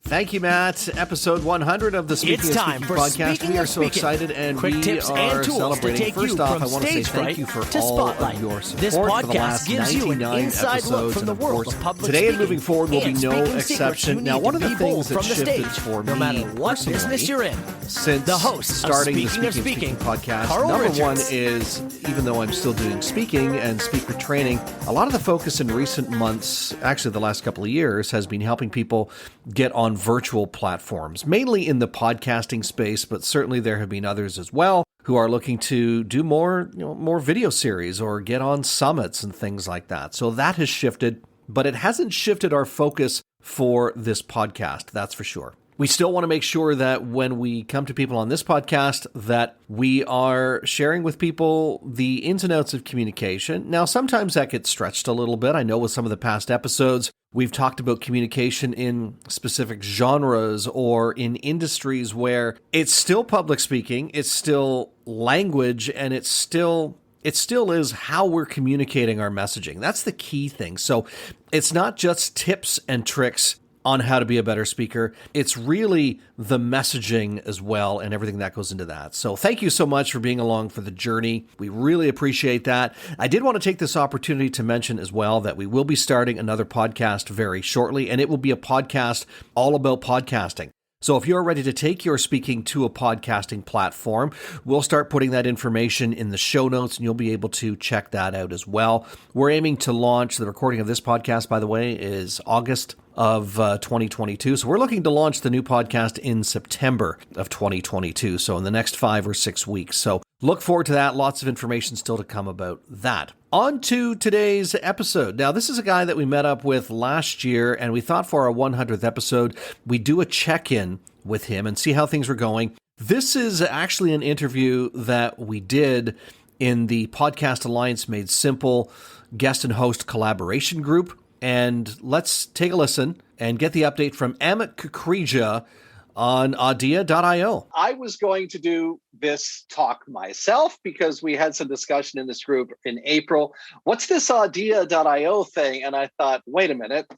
Thank you, Matt. Episode 100 of the Speaking It's of time Speaking for podcast. Speaking We are of so Speaking. excited, and Quick we tips are and tools to celebrating. take First you off, from I want to say stage thank you fright for to all spotlight. of your support This for the podcast last gives you an 99 inside look episodes, from the and of world course, of public today and speaking moving forward will be and no speaking secrets exception. you Now, need one to of the be things bold that from the shifted stage, for no me matter what personally business you're in. since The host of starting the Speaking of Speaking Speaking, podcast, Carl number Richards. one is, even though I'm still doing speaking and speaker training, a lot of the focus in recent months, actually the last couple of years, has been helping people get on virtual platforms, mainly in the podcasting space, but certainly there have been others as well who are looking to do more video series or get on summits and things like that. So that has shifted, but it hasn't shifted our focus for this podcast, that's for sure. We still want to make sure that when we come to people on this podcast, that we are sharing with people the ins and outs of communication. Now, sometimes that gets stretched a little bit. I know with some of the past episodes, we've talked about communication in specific genres or in industries where it's still public speaking, it's still language, and it still is how we're communicating our messaging. That's the key thing. So it's not just tips and tricks on how to be a better speaker. It's really the messaging as well and everything that goes into that. So thank you so much for being along for the journey. We really appreciate that. I did want to take this opportunity to mention as well that we will be starting another podcast very shortly, and it will be a podcast all about podcasting. So if you're ready to take your speaking to a podcasting platform, we'll start putting that information in the show notes, and you'll be able to check that out as well. We're aiming to launch, the recording of this podcast, by the way, is August of 2022. So we're looking to launch the new podcast in September of 2022. So in the next 5 or 6 weeks. So look forward to that. Lots of information still to come about that. On to today's episode. Now, this is a guy that we met up with last year, and we thought for our 100th episode, we'd do a check-in with him and see how things were going. This is actually an interview that we did in the Podcast Alliance Made Simple guest and host collaboration group. And let's take a listen and get the update from Amit Kukreja on Audia.io. I was going to do this talk myself because we had some discussion in this group in April. What's this Audia.io thing? And I thought, wait a minute.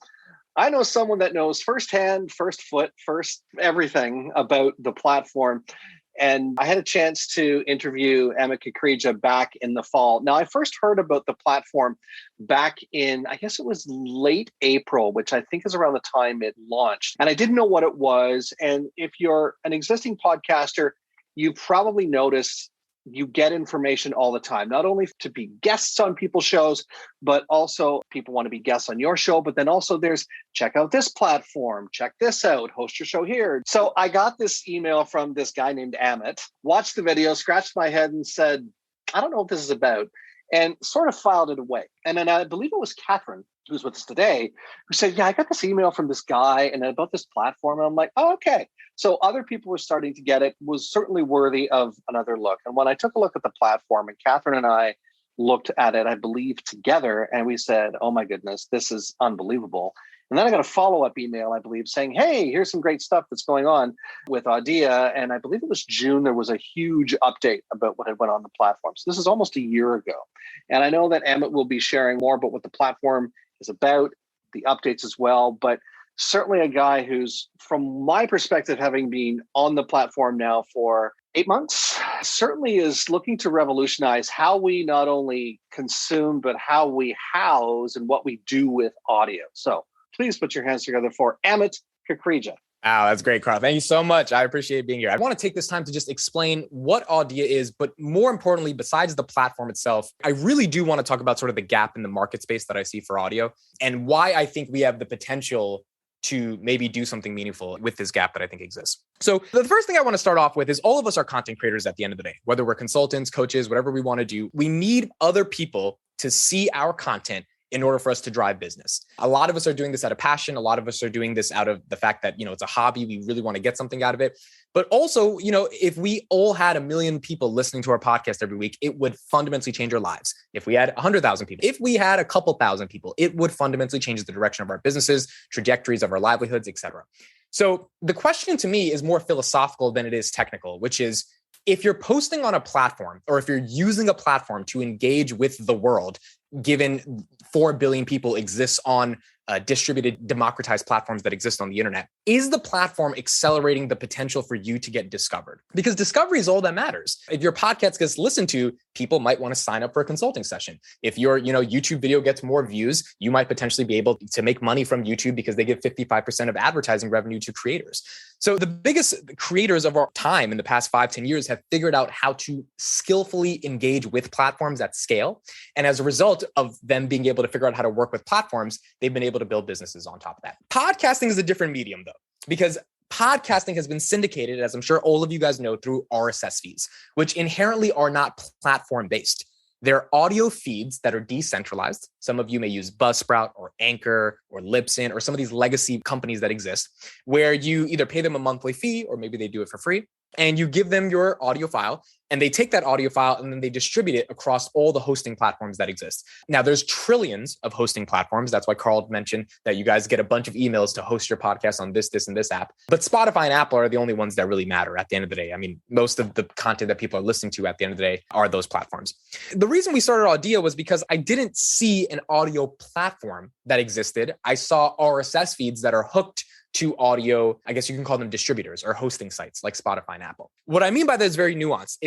I know someone that knows firsthand, first foot, first everything about the platform. And I had a chance to interview Amit Kukreja back in the fall. Now, I first heard about the platform back in, I guess it was late April, which I think is around the time it launched. And I didn't know what it was. And if you're an existing podcaster, you probably notice you get information all the time, not only to be guests on people's shows, but also people want to be guests on your show. But then also there's check out this platform, check this out, host your show here. So I got this email from this guy named Amit, watched the video, scratched my head and said, I don't know what this is about, and sort of filed it away. And then I believe it was Catherine, who's with us today, who said, yeah, I got this email from this guy and about this platform. And I'm like, oh, okay. So other people were starting to get it, was certainly worthy of another look. And when I took a look at the platform, and Catherine and I looked at it, I believe, together, and we said, oh my goodness, this is unbelievable. And then I got a follow-up email, I believe, saying, hey, here's some great stuff that's going on with Audia. And I believe it was June, there was a huge update about what had went on the platform. So this is almost a year ago. And I know that Amit will be sharing more about what the platform is about, the updates as well. But certainly a guy who's, from my perspective, having been on the platform now for 8 months, certainly is looking to revolutionize how we not only consume, but how we house and what we do with audio. So please put your hands together for Amit Kukreja. Wow, that's great, Carl. Thank you so much. I appreciate being here. I want to take this time to just explain what Audia is, but more importantly, besides the platform itself, I really do want to talk about sort of the gap in the market space that I see for audio and why I think we have the potential to maybe do something meaningful with this gap that I think exists. So the first thing I want to start off with is all of us are content creators at the end of the day, whether we're consultants, coaches, whatever we want to do. We need other people to see our content in order for us to drive business. A lot of us are doing this out of passion. A lot of us are doing this out of the fact that, it's a hobby. We really want to get something out of it. But also, if we all had 1 million people listening to our podcast every week, it would fundamentally change our lives. If we had 100,000 people, if we had a couple thousand people, it would fundamentally change the direction of our businesses, trajectories of our livelihoods, et cetera. So the question to me is more philosophical than it is technical, which is, if you're posting on a platform or if you're using a platform to engage with the world, given 4 billion people exist on distributed, democratized platforms that exist on the internet, is the platform accelerating the potential for you to get discovered? Because discovery is all that matters. If your podcast gets listened to, people might want to sign up for a consulting session. If your YouTube video gets more views, you might potentially be able to make money from YouTube because they give 55% of advertising revenue to creators. So the biggest creators of our time in the past 5-10 years have figured out how to skillfully engage with platforms at scale. And as a result of them being able to figure out how to work with platforms, they've been able to build businesses on top of that. Podcasting is a different medium though, because podcasting has been syndicated, as I'm sure all of you guys know, through RSS feeds, which inherently are not platform-based. They're audio feeds that are decentralized. Some of you may use Buzzsprout or Anchor or Libsyn or some of these legacy companies that exist, where you either pay them a monthly fee or maybe they do it for free, and you give them your audio file, and they take that audio file and then they distribute it across all the hosting platforms that exist. Now, there's trillions of hosting platforms. That's why Carl mentioned that you guys get a bunch of emails to host your podcast on this, and this app. But Spotify and Apple are the only ones that really matter at the end of the day. I mean, most of the content that people are listening to at the end of the day are those platforms. The reason we started Audio was because I didn't see an audio platform that existed. I saw RSS feeds that are hooked to audio, I guess you can call them distributors or hosting sites like Spotify and Apple. What I mean by that is very nuanced.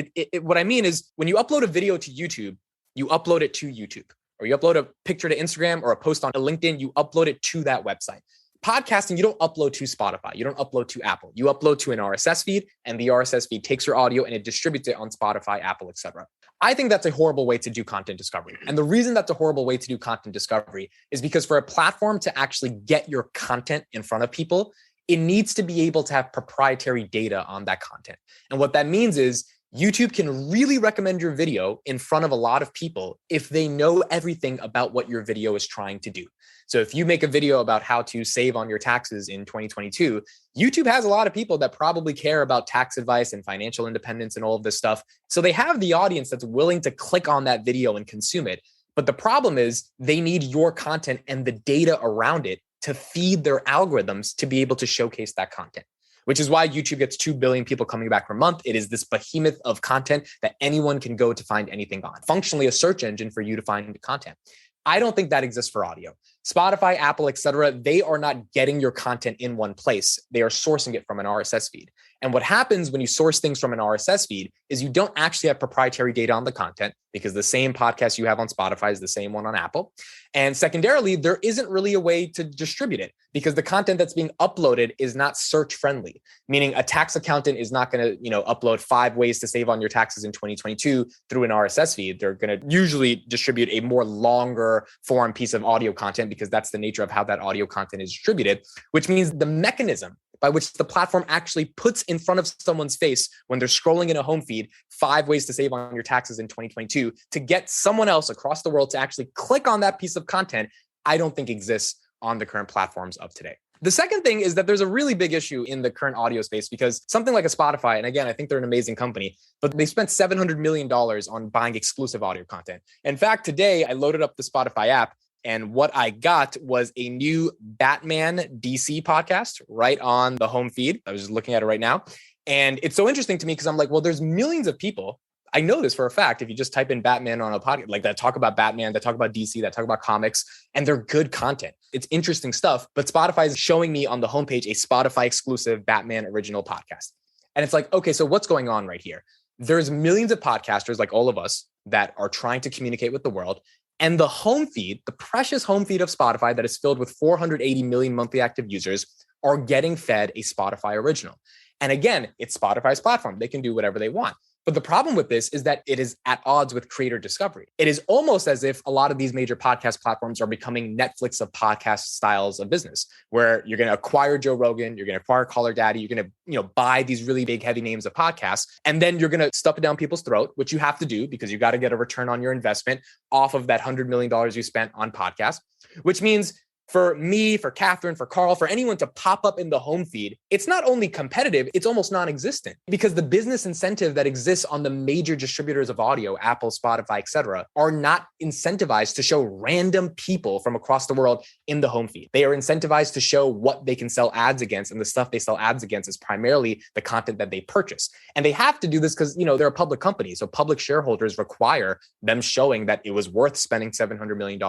What I mean is when you upload a video to YouTube, you upload it to YouTube, or you upload a picture to Instagram or a post on LinkedIn, you upload it to that website. Podcasting, you don't upload to Spotify. You don't upload to Apple. You upload to an RSS feed, and the RSS feed takes your audio and it distributes it on Spotify, Apple, etc. I think that's a horrible way to do content discovery. And the reason that's a horrible way to do content discovery is because for a platform to actually get your content in front of people, it needs to be able to have proprietary data on that content. And what that means is YouTube can really recommend your video in front of a lot of people if they know everything about what your video is trying to do. So if you make a video about how to save on your taxes in 2022, YouTube has a lot of people that probably care about tax advice and financial independence and all of this stuff. So they have the audience that's willing to click on that video and consume it. But the problem is they need your content and the data around it to feed their algorithms to be able to showcase that content, which is why YouTube gets 2 billion people coming back per month. It is this behemoth of content that anyone can go to find anything on. Functionally a search engine for you to find content. I don't think that exists for audio. Spotify, Apple, etc., they are not getting your content in one place. They are sourcing it from an RSS feed. And what happens when you source things from an RSS feed is you don't actually have proprietary data on the content because the same podcast you have on Spotify is the same one on Apple. And secondarily, there isn't really a way to distribute it because the content that's being uploaded is not search friendly, meaning a tax accountant is not going to, upload 5 ways to save on your taxes in 2022 through an RSS feed. They're going to usually distribute a more longer form piece of audio content because that's the nature of how that audio content is distributed, which means the mechanism by which the platform actually puts in front of someone's face when they're scrolling in a home feed, 5 ways to save on your taxes in 2022, to get someone else across the world to actually click on that piece of content, I don't think exists on the current platforms of today. The second thing is that there's a really big issue in the current audio space because something like a Spotify, and again, I think they're an amazing company, but they spent $700 million on buying exclusive audio content. In fact, today I loaded up the Spotify app, and what I got was a new Batman DC podcast right on the home feed. I was just looking at it right now. And it's so interesting to me because I'm like, well, there's millions of people. I know this for a fact. If you just type in Batman on a podcast, like that talk about Batman, that talk about DC, that talk about comics, and they're good content. It's interesting stuff. But Spotify is showing me on the homepage a Spotify exclusive Batman original podcast. And it's like, okay, so what's going on right here? There's millions of podcasters like all of us that are trying to communicate with the world. And the home feed, the precious home feed of Spotify that is filled with 480 million monthly active users are getting fed a Spotify original. And again, it's Spotify's platform. They can do whatever they want. But the problem with this is that it is at odds with creator discovery. It is almost as if a lot of these major podcast platforms are becoming Netflix of podcast styles of business, where you're going to acquire Joe Rogan, you're going to acquire Caller Daddy, you're going to buy these really big, heavy names of podcasts, and then you're going to stuff it down people's throat, which you have to do because you got to get a return on your investment off of that $100 million you spent on podcasts, which means for me, for Catherine, for Carl, for anyone to pop up in the home feed, it's not only competitive, it's almost non-existent because the business incentive that exists on the major distributors of audio, Apple, Spotify, et cetera, are not incentivized to show random people from across the world in the home feed. They are incentivized to show what they can sell ads against, and the stuff they sell ads against is primarily the content that they purchase. And they have to do this because, they're a public company. So public shareholders require them showing that it was worth spending $700 million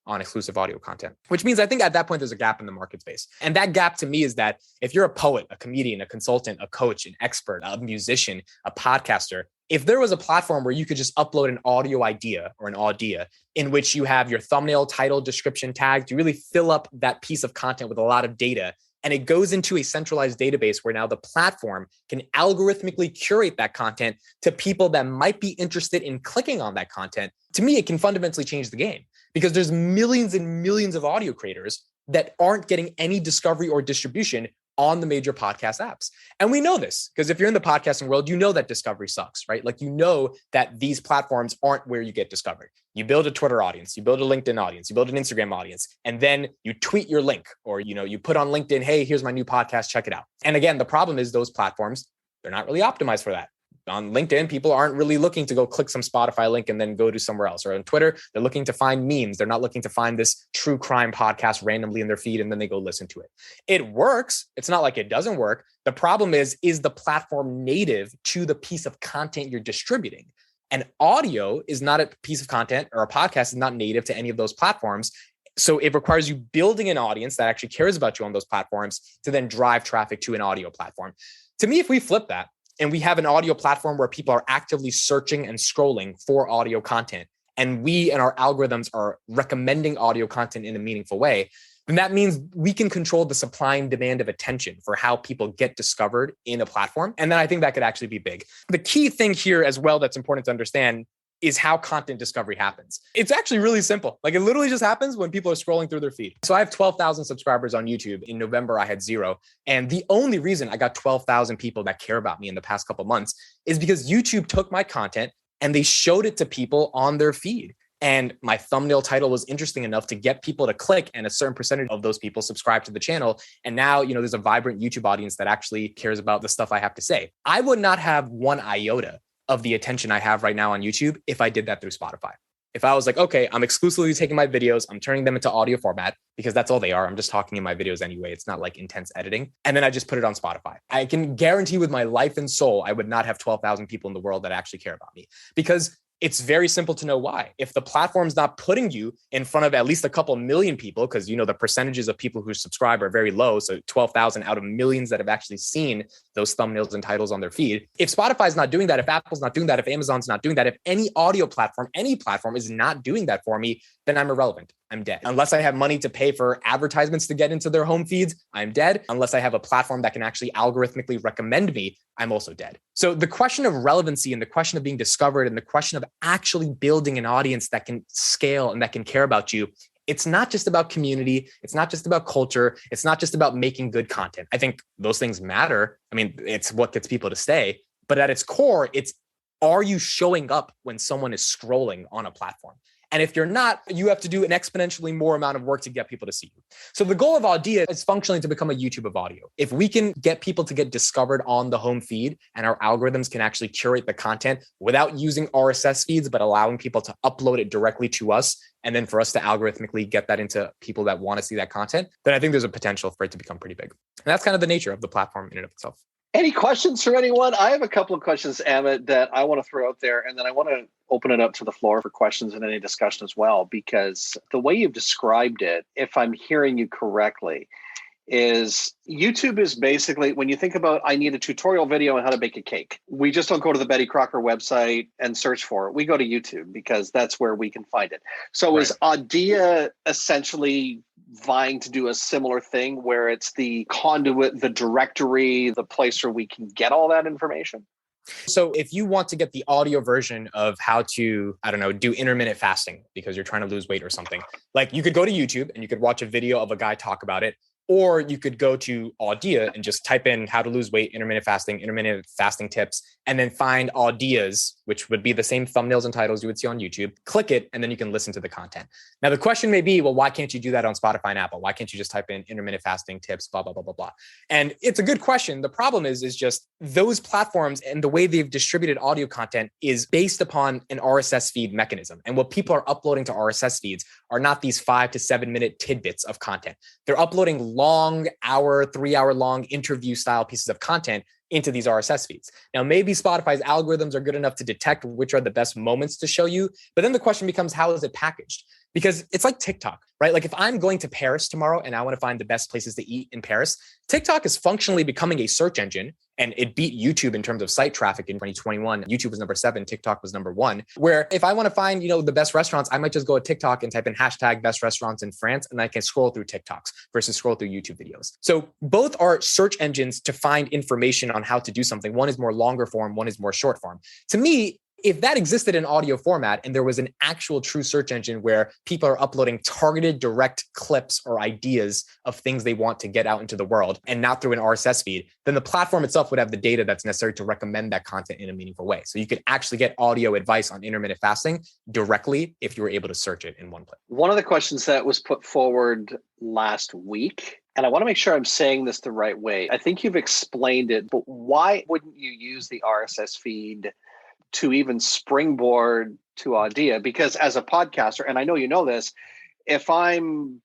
on exclusive audio content, which means Because I think at that point, there's a gap in the market space. And that gap to me is that if you're a poet, a comedian, a consultant, a coach, an expert, a musician, a podcaster, if there was a platform where you could just upload an audio idea or an audia in which you have your thumbnail, title, description tagged, you really fill up that piece of content with a lot of data, and it goes into a centralized database where now the platform can algorithmically curate that content to people that might be interested in clicking on that content. To me, it can fundamentally change the game because there's millions and millions of audio creators that aren't getting any discovery or distribution on the major podcast apps. And we know this because if you're in the podcasting world, you know that discovery sucks, right? Like, you know that these platforms aren't where you get discovered. You build a Twitter audience, you build a LinkedIn audience, you build an Instagram audience, and then you tweet your link, or, you put on LinkedIn, hey, here's my new podcast, check it out. And again, the problem is those platforms, they're not really optimized for that. On LinkedIn, people aren't really looking to go click some Spotify link and then go to somewhere else. Or on Twitter, they're looking to find memes. They're not looking to find this true crime podcast randomly in their feed and then they go listen to it. It works. It's not like it doesn't work. The problem is the platform native to the piece of content you're distributing? And audio is not a piece of content, or a podcast is not native to any of those platforms. So it requires you building an audience that actually cares about you on those platforms to then drive traffic to an audio platform. To me, if we flip that, and we have an audio platform where people are actively searching and scrolling for audio content, and we and our algorithms are recommending audio content in a meaningful way, then that means we can control the supply and demand of attention for how people get discovered in a platform. And then I think that could actually be big. The key thing here as well that's important to understand is how content discovery happens. It's actually really simple. Like, it literally just happens when people are scrolling through their feed. So I have 12,000 subscribers on YouTube. In November, I had 0. And the only reason I got 12,000 people that care about me in the past couple of months is because YouTube took my content and they showed it to people on their feed. And my thumbnail title was interesting enough to get people to click, and a certain percentage of those people subscribe to the channel. And now, there's a vibrant YouTube audience that actually cares about the stuff I have to say. I would not have one iota of the attention I have right now on YouTube if I did that through Spotify. If I was like, okay, I'm exclusively taking my videos, I'm turning them into audio format because that's all they are. I'm just talking in my videos anyway. It's not like intense editing. And then I just put it on Spotify. I can guarantee with my life and soul, I would not have 12,000 people in the world that actually care about me, because it's very simple to know why. If the platform's not putting you in front of at least a couple million people, because the percentages of people who subscribe are very low. So 12,000 out of millions that have actually seen those thumbnails and titles on their feed. If Spotify's not doing that, if Apple's not doing that, if Amazon's not doing that, if any audio platform, any platform is not doing that for me, then I'm irrelevant. I'm dead. Unless I have money to pay for advertisements to get into their home feeds, I'm dead. Unless I have a platform that can actually algorithmically recommend me, I'm also dead. So the question of relevancy and the question of being discovered and the question of actually building an audience that can scale and that can care about you, it's not just about community. It's not just about culture. It's not just about making good content. I think those things matter. I mean, it's what gets people to stay. But at its core, are you showing up when someone is scrolling on a platform? And if you're not, you have to do an exponentially more amount of work to get people to see you. So the goal of Audia is functionally to become a YouTube of audio. If we can get people to get discovered on the home feed and our algorithms can actually curate the content without using RSS feeds, but allowing people to upload it directly to us, and then for us to algorithmically get that into people that want to see that content, then I think there's a potential for it to become pretty big. And that's kind of the nature of the platform in and of itself. Any questions from anyone? I have a couple of questions, Amit, that I want to throw out there, and then I want to open it up to the floor for questions and any discussion as well, because the way you've described it, if I'm hearing you correctly, is YouTube is basically, when you think about, I need a tutorial video on how to bake a cake, we just don't go to the Betty Crocker website and search for it. We go to YouTube because that's where we can find it. So right. Is Audia essentially vying to do a similar thing where it's the conduit, the directory, the place where we can get all that information? So if you want to get the audio version of how to, do intermittent fasting because you're trying to lose weight or something, like you could go to YouTube and you could watch a video of a guy talk about it. Or you could go to Audia and just type in how to lose weight, intermittent fasting tips, and then find Audias, which would be the same thumbnails and titles you would see on YouTube. Click it, and then you can listen to the content. Now, the question may be, well, why can't you do that on Spotify and Apple? Why can't you just type in intermittent fasting tips, blah, blah, blah, blah, blah? And it's a good question. The problem is just those platforms and the way they've distributed audio content is based upon an RSS feed mechanism. And what people are uploading to RSS feeds are not these 5 to 7 minute tidbits of content. They're uploading long 3-hour long interview style pieces of content into these RSS feeds. Now, maybe Spotify's algorithms are good enough to detect which are the best moments to show you, but then the question becomes, how is it packaged? because it's like TikTok, right? Like if I'm going to Paris tomorrow and I want to find the best places to eat in Paris, TikTok is functionally becoming a search engine, and it beat YouTube in terms of site traffic in 2021. YouTube was number 7, TikTok was number 1, where if I want to find, the best restaurants, I might just go to TikTok and type in hashtag best restaurants in France, and I can scroll through TikToks versus scroll through YouTube videos. So both are search engines to find information on how to do something. One is more longer form, one is more short form. To me, if that existed in audio format and there was an actual true search engine where people are uploading targeted direct clips or ideas of things they want to get out into the world and not through an RSS feed, then the platform itself would have the data that's necessary to recommend that content in a meaningful way. So you could actually get audio advice on intermittent fasting directly if you were able to search it in one place. One of the questions that was put forward last week, and I want to make sure I'm saying this the right way. I think you've explained it, but why wouldn't you use the RSS feed to even springboard to Audia? Because as a podcaster, and I know you know this, if I'm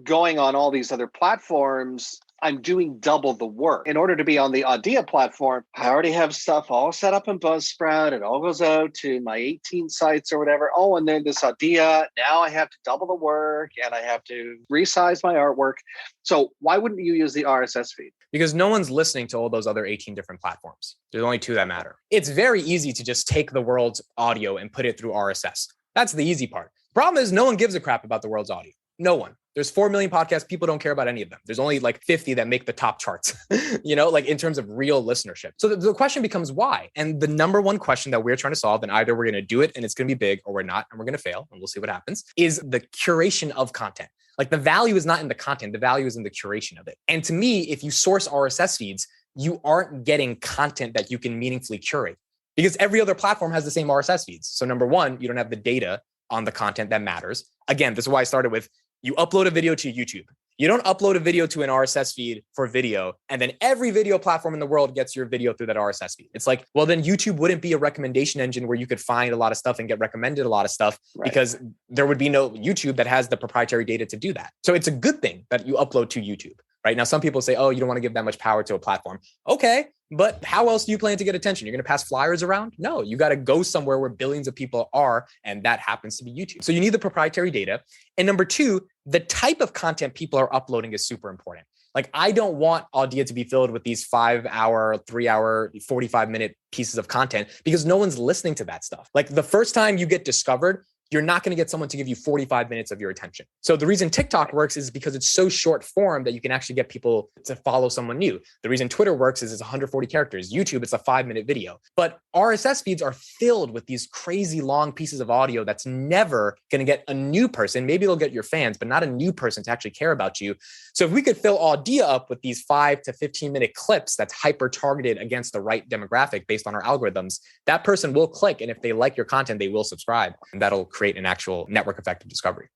going on all these other platforms, I'm doing double the work. In order to be on the Audia platform, I already have stuff all set up in Buzzsprout. It all goes out to my 18 sites or whatever. Oh, and then this Audia, now I have to double the work and I have to resize my artwork. So why wouldn't you use the RSS feed? Because no one's listening to all those other 18 different platforms. There's only 2 that matter. It's very easy to just take the world's audio and put it through RSS. That's the easy part. Problem is no one gives a crap about the world's audio. No one. There's 4 million podcasts. People don't care about any of them. There's only like 50 that make the top charts, like in terms of real listenership. So the question becomes why? And the number one question that we're trying to solve, and either we're going to do it and it's going to be big, or we're not, and we're going to fail, and we'll see what happens, is the curation of content. Like the value is not in the content. The value is in the curation of it. And to me, if you source RSS feeds, you aren't getting content that you can meaningfully curate, because every other platform has the same RSS feeds. So number one, you don't have the data on the content that matters. Again, this is why I started with, you upload a video to YouTube. You don't upload a video to an RSS feed for video, and then every video platform in the world gets your video through that RSS feed. It's like, well, then YouTube wouldn't be a recommendation engine where you could find a lot of stuff and get recommended a lot of stuff, right? Because there would be no YouTube that has the proprietary data to do that. So it's a good thing that you upload to YouTube, right? Now, some people say, oh, you don't want to give that much power to a platform. Okay, but how else do you plan to get attention? You're going to pass flyers around? No, you got to go somewhere where billions of people are, and that happens to be YouTube. So you need the proprietary data. And number 2, the type of content people are uploading is super important. Like, I don't want Audia to be filled with these 5-hour, 3-hour, 45-minute pieces of content, because no one's listening to that stuff. Like, the first time you get discovered, you're not going to get someone to give you 45 minutes of your attention. So the reason TikTok works is because it's so short form that you can actually get people to follow someone new. The reason Twitter works is it's 140 characters. YouTube, it's a 5-minute video. But RSS feeds are filled with these crazy long pieces of audio that's never going to get a new person. Maybe they'll get your fans, but not a new person to actually care about you. So if we could fill Audia up with these 5 to 15-minute clips that's hyper targeted against the right demographic based on our algorithms, that person will click. And if they like your content, they will subscribe. And that'll create an actual network effect of discovery.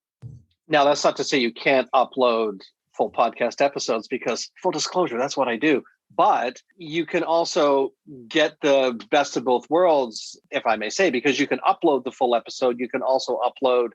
Now, that's not to say you can't upload full podcast episodes, because full disclosure, that's what I do. But you can also get the best of both worlds, if I may say, because you can upload the full episode. You can also upload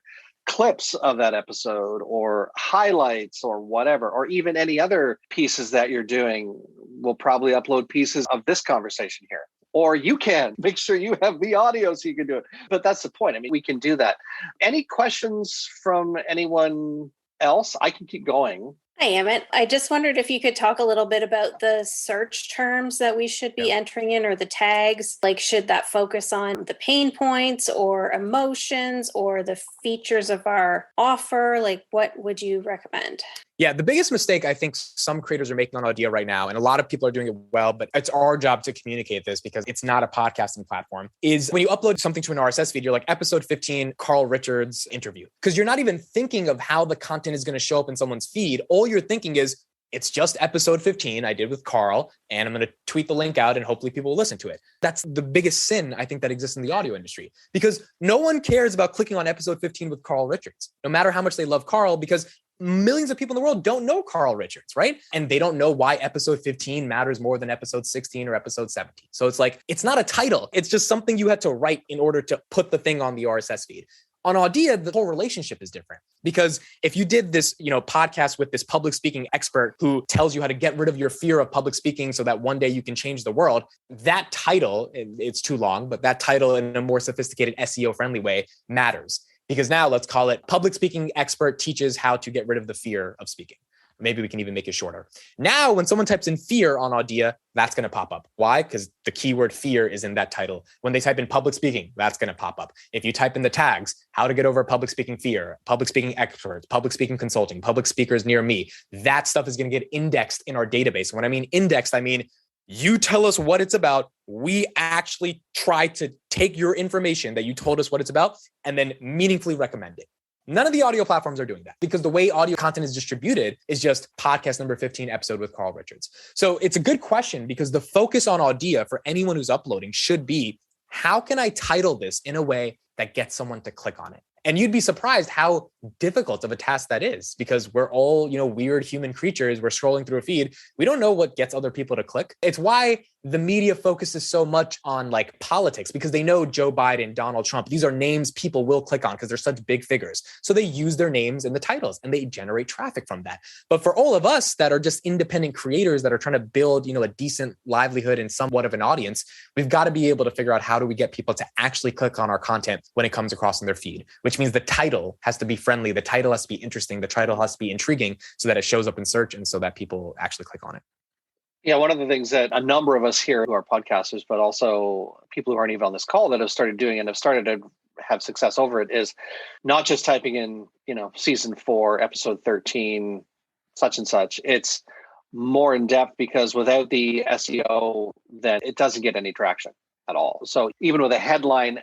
clips of that episode or highlights or whatever, or even any other pieces that you're doing. We'll probably upload pieces of this conversation here. Or you can make sure you have the audio so you can do it. But that's the point. I mean, we can do that. Any questions from anyone else? I can keep going. Hi, Amit. I just wondered if you could talk a little bit about the search terms that we should be entering in, or the tags. Like, should that focus on the pain points or emotions or the features of our offer? Like, what would you recommend? Yeah, the biggest mistake I think some creators are making on Audia right now, and a lot of people are doing it well, but it's our job to communicate this because it's not a podcasting platform, is when you upload something to an RSS feed, you're like episode 15, Carl Richards interview. Because you're not even thinking of how the content is going to show up in someone's feed. All you're thinking is, it's just episode 15 I did with Carl, and I'm going to tweet the link out and hopefully people will listen to it. That's the biggest sin I think that exists in the audio industry, because no one cares about clicking on episode 15 with Carl Richards, no matter how much they love Carl, because millions of people in the world don't know Carl Richards, right? And they don't know why episode 15 matters more than episode 16 or episode 17. So it's like, it's not a title. It's just something you had to write in order to put the thing on the RSS feed. On Audia, the whole relationship is different, because if you did this, podcast with this public speaking expert who tells you how to get rid of your fear of public speaking so that one day you can change the world, that title, it's too long, but that title in a more sophisticated SEO friendly way matters. Because now let's call it public speaking expert teaches how to get rid of the fear of speaking. Maybe we can even make it shorter. Now, when someone types in fear on Audia, that's going to pop up. Why? Because the keyword fear is in that title. When they type in public speaking, that's going to pop up. If you type in the tags, how to get over public speaking fear, public speaking experts, public speaking consulting, public speakers near me, that stuff is going to get indexed in our database. When I mean indexed, I mean, you tell us what it's about. We actually try to take your information that you told us what it's about and then meaningfully recommend it. None of the audio platforms are doing that because the way audio content is distributed is just podcast number 15 episode with Carl Richards. So it's a good question because the focus on Audia for anyone who's uploading should be, how can I title this in a way that gets someone to click on it? And you'd be surprised how difficult of a task that is because we're all, weird human creatures. We're scrolling through a feed. We don't know what gets other people to click. It's why the media focuses so much on like politics because they know Joe Biden, Donald Trump, these are names people will click on because they're such big figures. So they use their names in the titles and they generate traffic from that. But for all of us that are just independent creators that are trying to build, a decent livelihood and somewhat of an audience, we've got to be able to figure out how do we get people to actually click on our content when it comes across in their feed, which means the title has to be friendly. The title has to be interesting. The title has to be intriguing so that it shows up in search and so that people actually click on it. Yeah, one of the things that a number of us here who are podcasters, but also people who aren't even on this call that have started doing and have started to have success over it is not just typing in, season 4, episode 13, such and such. It's more in depth because without the SEO, then it doesn't get any traction at all. So even with a headline,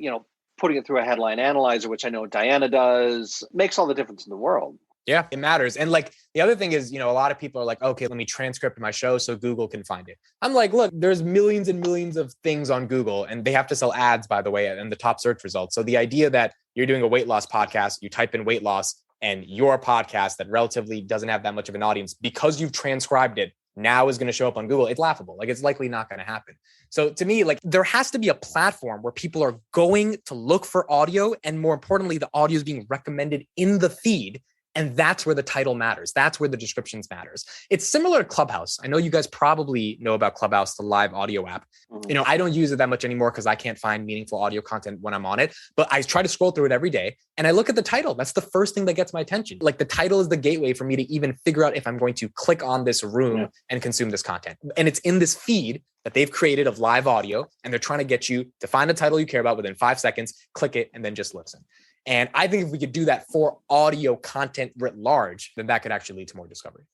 putting it through a headline analyzer, which I know Diana does, makes all the difference in the world. Yeah, it matters. And like the other thing is, a lot of people are like, okay, let me transcript my show so Google can find it. I'm like, look, there's millions and millions of things on Google and they have to sell ads, by the way, and the top search results. So the idea that you're doing a weight loss podcast, you type in weight loss and your podcast that relatively doesn't have that much of an audience because you've transcribed it now is going to show up on Google. It's laughable. Like it's likely not going to happen. So to me, like there has to be a platform where people are going to look for audio. And more importantly, the audio is being recommended in the feed. And that's where the title matters. That's where the descriptions matters. It's similar to Clubhouse. I know you guys probably know about Clubhouse, the live audio app. I don't use it that much anymore because I can't find meaningful audio content when I'm on it. But I try to scroll through it every day and I look at the title. That's the first thing that gets my attention. Like the title is the gateway for me to even figure out if I'm going to click on this room and consume this content. And it's in this feed that they've created of live audio. And they're trying to get you to find a title you care about within 5 seconds, click it, and then just listen. And I think if we could do that for audio content writ large, then that could actually lead to more discovery.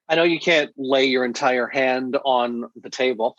I know you can't lay your entire hand on the table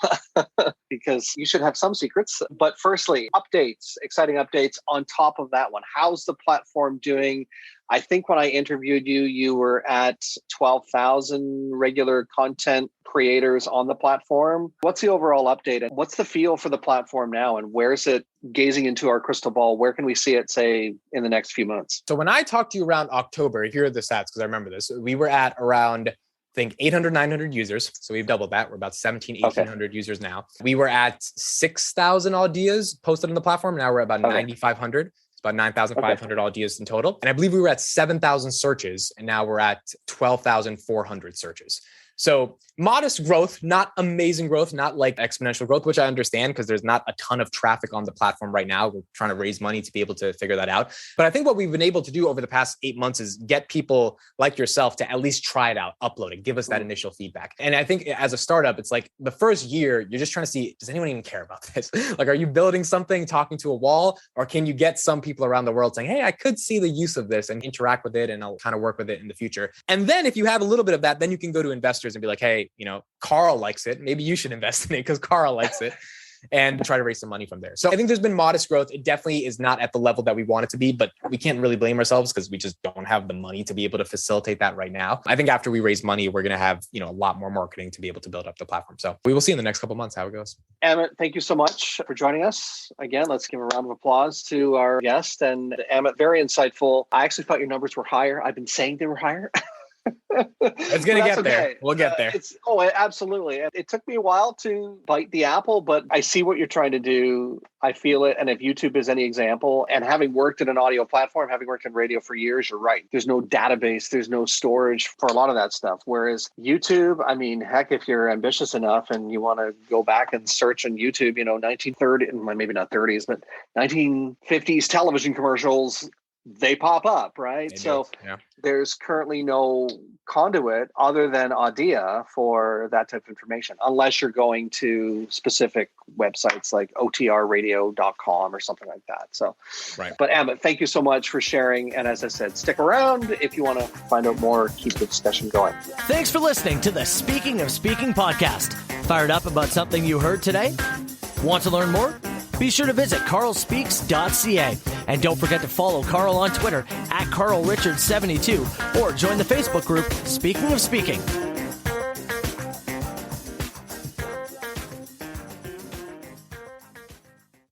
because you should have some secrets. But firstly, updates, exciting updates on top of that one. How's the platform doing? I think when I interviewed you, you were at 12,000 regular content creators on the platform. What's the overall update and what's the feel for the platform now? And where's it gazing into our crystal ball? Where can we see it, say, in the next few months? So when I talked to you around October, here are the stats because I remember this. We were at around, I think 800, 900 users. So we've doubled that. We're about 1,800 users now. We were at 6,000 ideas posted on the platform. Now we're at about 9,500. About 9,500 audios in total. And I believe we were at 7,000 searches and now we're at 12,400 searches. So modest growth, not amazing growth, not like exponential growth, which I understand because there's not a ton of traffic on the platform right now. We're trying to raise money to be able to figure that out. But I think what we've been able to do over the past 8 months is get people like yourself to at least try it out, upload it, give us that initial feedback. And I think as a startup, it's like the first year, you're just trying to see, does anyone even care about this? Like, are you building something, talking to a wall, or can you get some people around the world saying, hey, I could see the use of this and interact with it and I'll kind of work with it in the future. And then if you have a little bit of that, then you can go to investors and be like, hey, Carl likes it. Maybe you should invest in it because Carl likes it and try to raise some money from there. So I think there's been modest growth. It definitely is not at the level that we want it to be, but we can't really blame ourselves because we just don't have the money to be able to facilitate that right now. I think after we raise money, we're going to have, a lot more marketing to be able to build up the platform. So we will see in the next couple of months how it goes. Amit, thank you so much for joining us. Again, let's give a round of applause to our guest. And Amit, very insightful. I actually thought your numbers were higher. I've been saying they were higher. It's going to get there. We'll get there. Absolutely. It took me a while to bite the apple, but I see what you're trying to do. I feel it. And if YouTube is any example, and having worked in an audio platform, having worked in radio for years, you're right. There's no database. There's no storage for a lot of that stuff. Whereas YouTube, I mean, heck, if you're ambitious enough and you want to go back and search on YouTube, 1930, maybe not 30s, but 1950s television commercials, they pop up, right? So there's currently no conduit other than Audia for that type of information, unless you're going to specific websites like otrradio.com or something like that. So, but Amit, thank you so much for sharing. And as I said, stick around if you want to find out more, keep the discussion going. Thanks for listening to the Speaking of Speaking podcast. Fired up about something you heard today? Want to learn more? Be sure to visit carlspeaks.ca. And don't forget to follow Carl on Twitter @CarlRichard72 or join the Facebook group Speaking of Speaking.